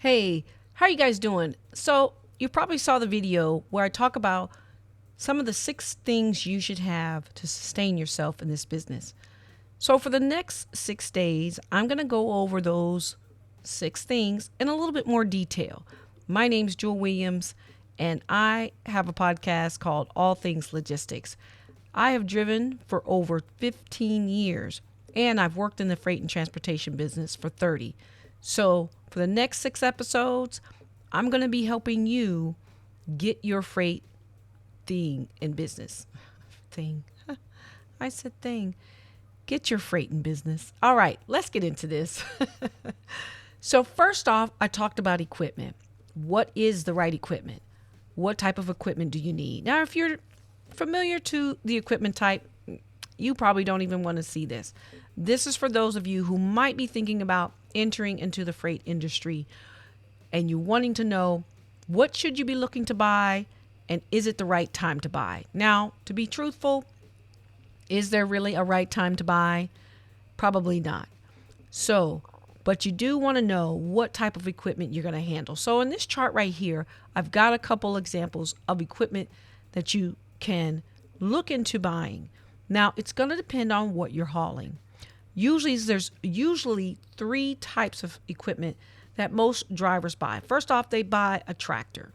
Hey, how are you guys doing? So, you probably saw the video where I talk about some of the 6 things you should have to sustain yourself in this business. So, for the next 6 days, I'm going to go over those 6 things in a little bit more detail. My name's Jewel Williams, and I have a podcast called All Things Logistics. I have driven for over 15 years, and I've worked in the freight and transportation business for 30. So, for the next 6 episodes, I'm going to be helping you get your freight thing in business. Thing. I said thing. Get your freight in business. All right, let's get into this. So, first off, I talked about equipment. What is the right equipment? What type of equipment do you need? Now, if you're familiar to the equipment type, you probably don't even want to see this. This is for those of you who might be thinking about entering into the freight industry and you wanting to know what should you be looking to buy and is it the right time to buy? Now, to be truthful, is there really a right time to buy? Probably not. So, but you do want to know what type of equipment you're going to handle. So in this chart right here, I've got a couple examples of equipment that you can look into buying. Now, it's going to depend on what you're hauling. There's usually 3 types of equipment that most drivers buy. First off, they buy a tractor.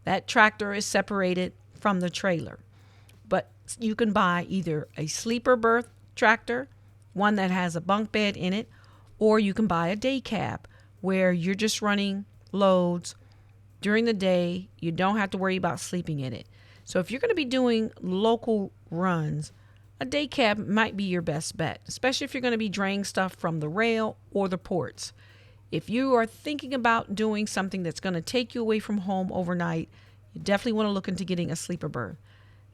That tractor is separated from the trailer. But you can buy either a sleeper berth tractor, one that has a bunk bed in it, or you can buy a day cab where you're just running loads during the day. You don't have to worry about sleeping in it. So if you're going to be doing local runs, a day cab might be your best bet, especially if you're going to be draining stuff from the rail or the ports. If you are thinking about doing something that's going to take you away from home overnight, you definitely want to look into getting a sleeper berth.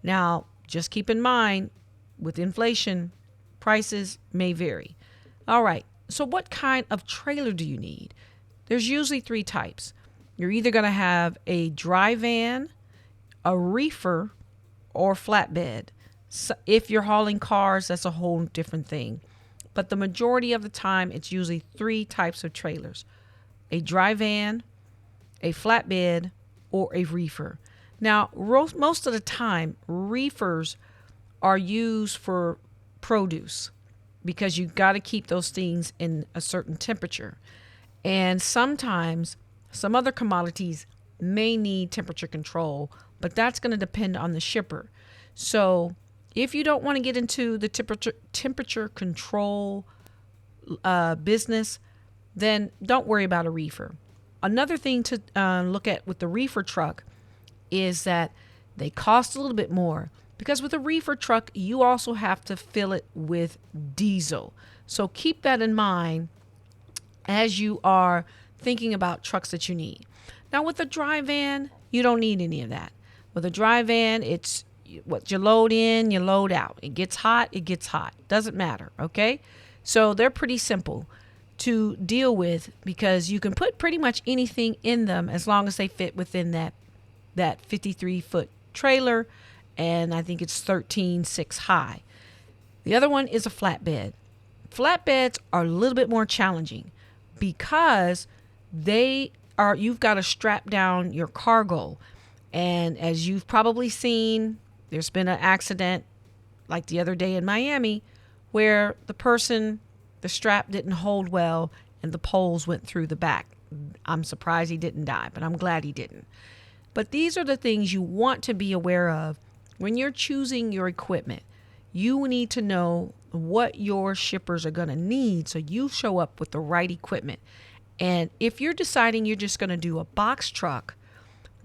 Now, just keep in mind, with inflation, prices may vary. All right, so what kind of trailer do you need? There's usually 3 types. You're either going to have a dry van, a reefer, or flatbed. So if you're hauling cars, that's a whole different thing. But the majority of the time, it's usually 3 types of trailers: a dry van, a flatbed, or a reefer. Now, most of the time, reefers are used for produce because you've got to keep those things in a certain temperature. And sometimes some other commodities may need temperature control, but that's going to depend on the shipper. So if you don't want to get into the temperature control business, then don't worry about a reefer. Another thing to look at with the reefer truck is that they cost a little bit more, because with a reefer truck, you also have to fill it with diesel. So keep that in mind as you are thinking about trucks that you need. Now, with a dry van, you don't need any of that. With a dry van, it's what you load in, you load out. It gets hot, it gets hot. Doesn't matter, okay? So they're pretty simple to deal with because you can put pretty much anything in them as long as they fit within that 53-foot trailer, and I think it's 13.6 high. The other one is a flatbed. Flatbeds are a little bit more challenging because you've got to strap down your cargo. And as you've probably seen, there's been an accident like the other day in Miami where the strap didn't hold well and the poles went through the back. I'm surprised he didn't die, but I'm glad he didn't. But these are the things you want to be aware of when you're choosing your equipment. You need to know what your shippers are going to need so you show up with the right equipment. And if you're deciding you're just going to do a box truck,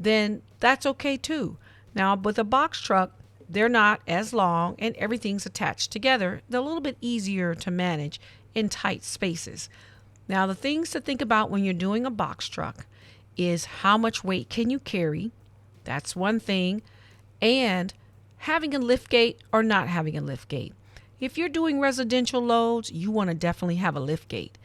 then that's okay too. Now, with a box truck, they're not as long and everything's attached together. They're a little bit easier to manage in tight spaces. Now, the things to think about when you're doing a box truck is how much weight can you carry? That's one thing. And having a lift gate or not having a lift gate. If you're doing residential loads, you want to definitely have a lift gate.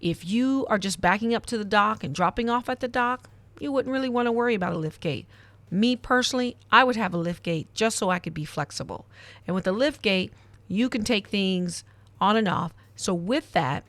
If you are just backing up to the dock and dropping off at the dock, you wouldn't really want to worry about a lift gate. Me personally, I would have a lift gate just so I could be flexible. And with a lift gate, you can take things on and off. So with that,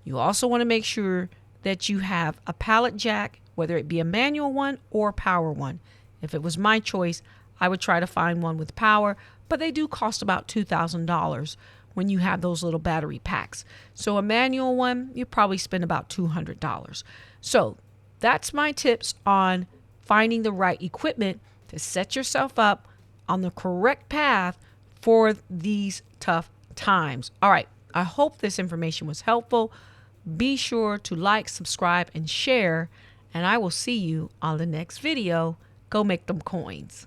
you also want to make sure that you have a pallet jack whether it be a manual one or power one. If it was my choice, I would try to find one with power, but they do cost about $2,000 when you have those little battery packs. So a manual one, you probably spend about $200. So that's my tips on finding the right equipment to set yourself up on the correct path for these tough times. All right. I hope this information was helpful. Be sure to like, subscribe, and share, and I will see you on the next video. Go make them coins.